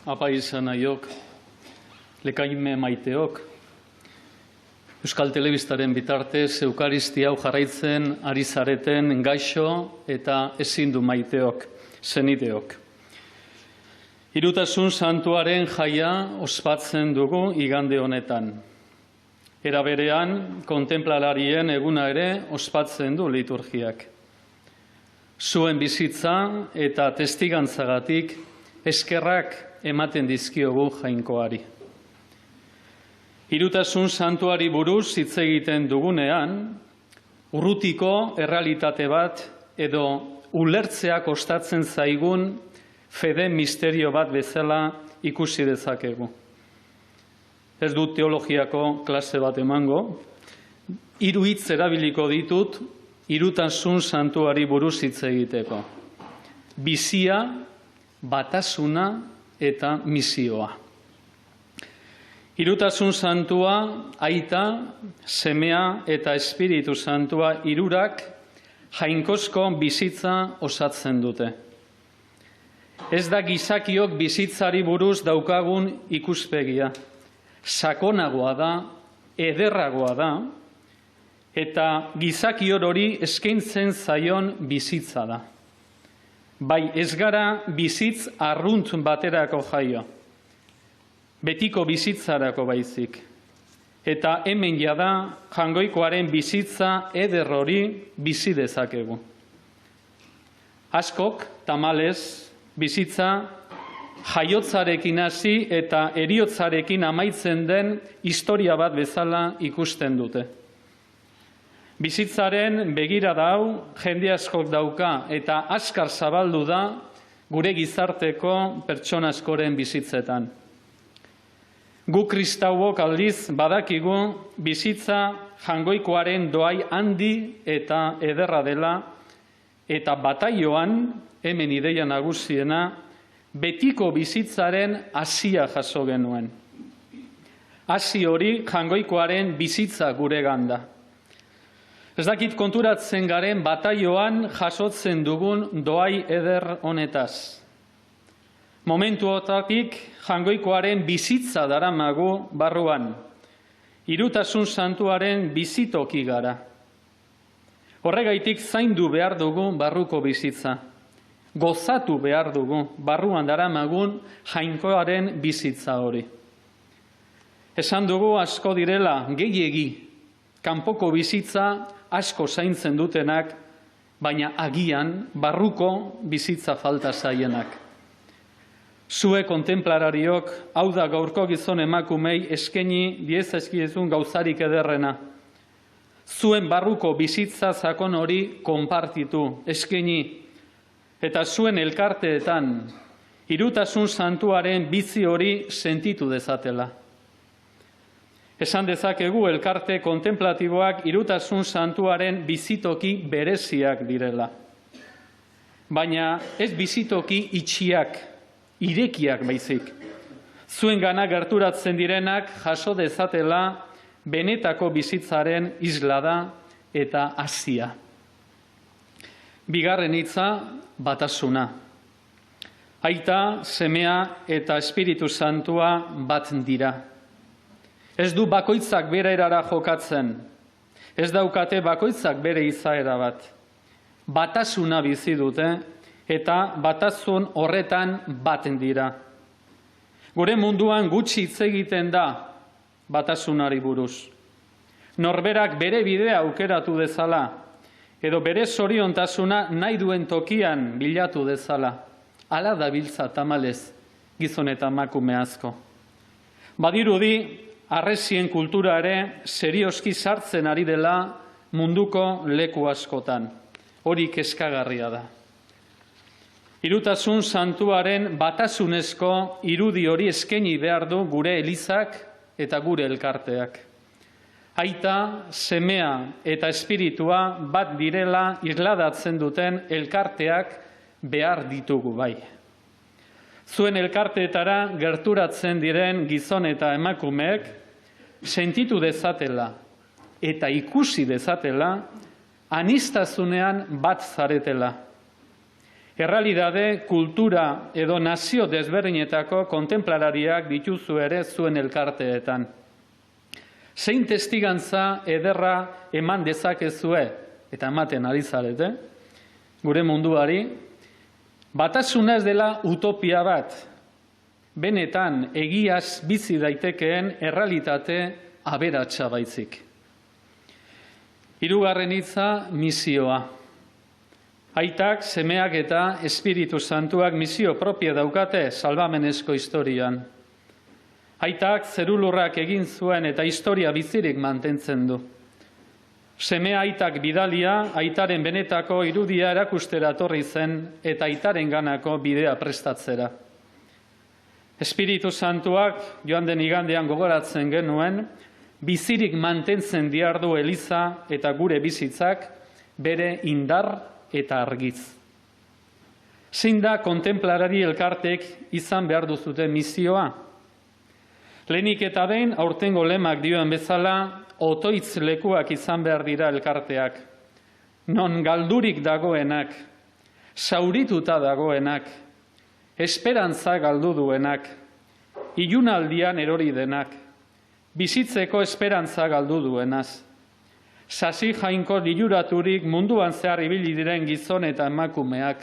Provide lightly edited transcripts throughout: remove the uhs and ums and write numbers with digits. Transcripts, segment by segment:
apa izan aiok, lekaime maiteok, Euskal Telebistaren bitartez Eukaristia hau jarraitzen ari zareten gaixo eta ezindu maiteok, zenideok. Hirutasun Santuaren jaia ospatzen dugu igande honetan. Era berean, kontenplararien eguna ere ospatzen du liturgiak. Zuen bizitza eta testigantzagatik eskerrak ematen dizkiogu Jainkoari. Hirutasun Santuari buruz hitz egiten dugunean, urrutiko errealitate bat edo ulertzea kostatzen zaigun fede misterio bat bezala ikusi dezakegu. Ez dut teologiako klase bat emango, hiru hitz erabiliko ditut Hirutasun Santuari buruz hitz egiteko. Bizia, batasuna eta misioa. Hirutasun Santua, Aita, Semea eta Espiritu Santua hirurak jainkozko bizitza osatzen dute. Ez da gizakiok bizitzari buruz daukagun ikuspegia. Sakonagoa da, ederragoa da, eta gizakior hori eskaintzen zaion bizitza da. Bai ez gara bizitz arrunt baterako jaio, betiko bizitzarako baizik. Eta hemen jada Jainkoaren bizitza eder hori bizi dezakegu. Askok, tamalez, bizitza jaiotzarekin hasi eta heriotzarekin amaitzen den historia bat bezala ikusten dute. Bizitzaren begirada hau jende askok dauka eta azkar zabaldu da gure gizarteko pertsona askoren bizitzetan. Gu kristauok aldiz badakigu bizitza Jainkoaren doai handi eta ederra dela eta bataioan, hemen ideia nagusiena, betiko bizitzaren hasia jaso genuen. Hasi hori Jainkoaren bizitza guregan da. Ez dakit konturatzen garen bataioan jasotzen dugun doai eder honetaz. Momentuotatik Jainkoaren bizitza daramagu barruan. Hirutasun Santuaren bizitoki gara. Horregaitik zaindu behar dugu barruko bizitza. Gozatu behar dugu barruan daramagun Jainkoaren bizitza hori. Esan dugu asko direla gehiegi, kanpoko bizitza asko zaintzen dutenak, baina agian barruko bizitza falta zaienak. Zue kontenplarariok, hau da gaurko gizon emakumei eskaini diezazkiezun gauzarik ederrena. Zuen barruko bizitza sakon hori konpartitu, eskaini, eta zuen elkarteetan, Hirutasun Santuaren bizi hori sentitu dezatela. Esan dezakegu elkarte kontemplatiboak Hirutasun Santuaren bizitoki bereziak direla. Baina ez bizitoki itxiak, irekiak baizik. Zuen gana gerturatzen direnak jaso dezatela benetako bizitzaren islada eta hasia. Bigarren hitza, batasuna. Aita, Semea eta Espiritu Santua bat dira. Ez du bakoitzak bere erara jokatzen. Ez daukate bakoitzak bere izaera bat. Batasuna bizi dute eta batasun horretan baten dira. Gure munduan gutxi hitz egiten da batasunari buruz. Norberak bere bidea aukeratu dezala, edo bere zoriontasuna nahi duen tokian bilatu dezala. Hala dabiltza tamalez gizon eta emakume asko. Badirudi, harresien kultura ere serioski sartzen ari dela munduko leku askotan. Hori kezkagarria da. Hirutasun Santuaren batasunezko irudi hori eskaini behar du gure elizak eta gure elkarteak. Aita, Semea eta Espiritua bat direla isladatzen duten elkarteak behar ditugu bai. Zuen elkarteetara gerturatzen diren gizon eta emakumeek sentitu dezatela eta ikusi dezatela aniztasunean bat zaretela. Errealitate, kultura edo nazio desberdinetako kontenplarariak dituzu ere zuen elkarteetan. Zein testigantza ederra eman dezakezue, eta ematen ari zarete, gure munduari, batasuna ez dela utopia bat, benetan egiaz bizi daitekeen errealitate aberatsa baizik. Hirugarren hitza, misioa. Aitak, semeak eta Espiritu Santuak misio propia daukate salbamenezko historian. Aitak zerulurrak egin zuen eta historia bizirik mantentzen du. Semea aitak bidalia, aitaren benetako irudia erakustera etorri zen eta aitaren ganako bidea prestatzera. Espiritu Santuak joan den igandean gogoratzen genuen, bizirik mantentzen diardu Eliza eta gure bizitzak bere indar eta argiz. Zein da kontenplarari elkartek izan behar duzute misioa? Lehenik eta behin aurtengo lemak dioen bezala, otoitz lekuak izan behar dira elkarteak. Non galdurik dagoenak, zaurituta dagoenak, esperantza galdu duenak, ilunaldian erori denak, bizitzeko esperantza galdu duenaz. Sasi jainko liluraturik munduan zehar ibili diren gizon eta emakumeak.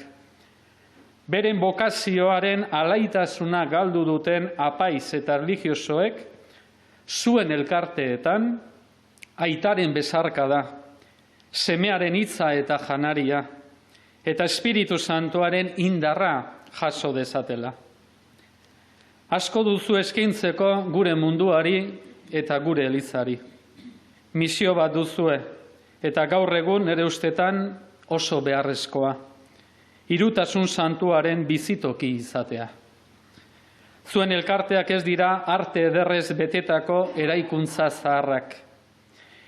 Beren bokazioaren alaitasuna galdu duten apaiz eta religiosoek, zuen elkarteetan, aitaren bezarka da, semearen hitza eta janaria, eta Espiritu Santuaren indarra jaso dezatela. Asko duzu eskaintzeko gure munduari eta gure elizari. Misio bat duzue, eta gaur egun nire ustetan oso beharrezkoa. Hirutasun santuaren bizitoki izatea. Zuen elkarteak ez dira arte ederrez betetako eraikuntza zaharrak.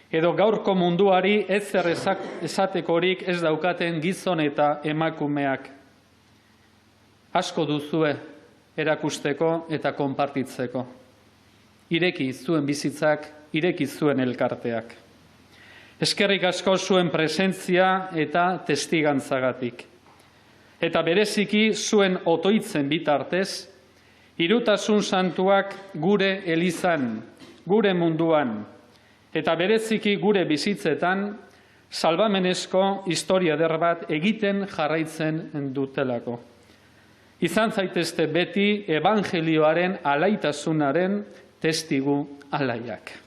Edo gaurko munduari ezer esatekorik ez daukaten gizon eta emakumeak. Asko duzue erakusteko eta konpartitzeko. Ireki zuen bizitzak, ireki zuen elkarteak. Eskerrik asko zuen presentzia eta testigantzagatik. Eta bereziki zuen otoitzen bitartez, hirutasun santuak gure elizan, gure munduan, eta bereziki gure bizitzetan, salbamenezko historia eder bat egiten jarraitzen dutelako. Izan zaitezte beti evangelioaren alaitasunaren testigu alaiak.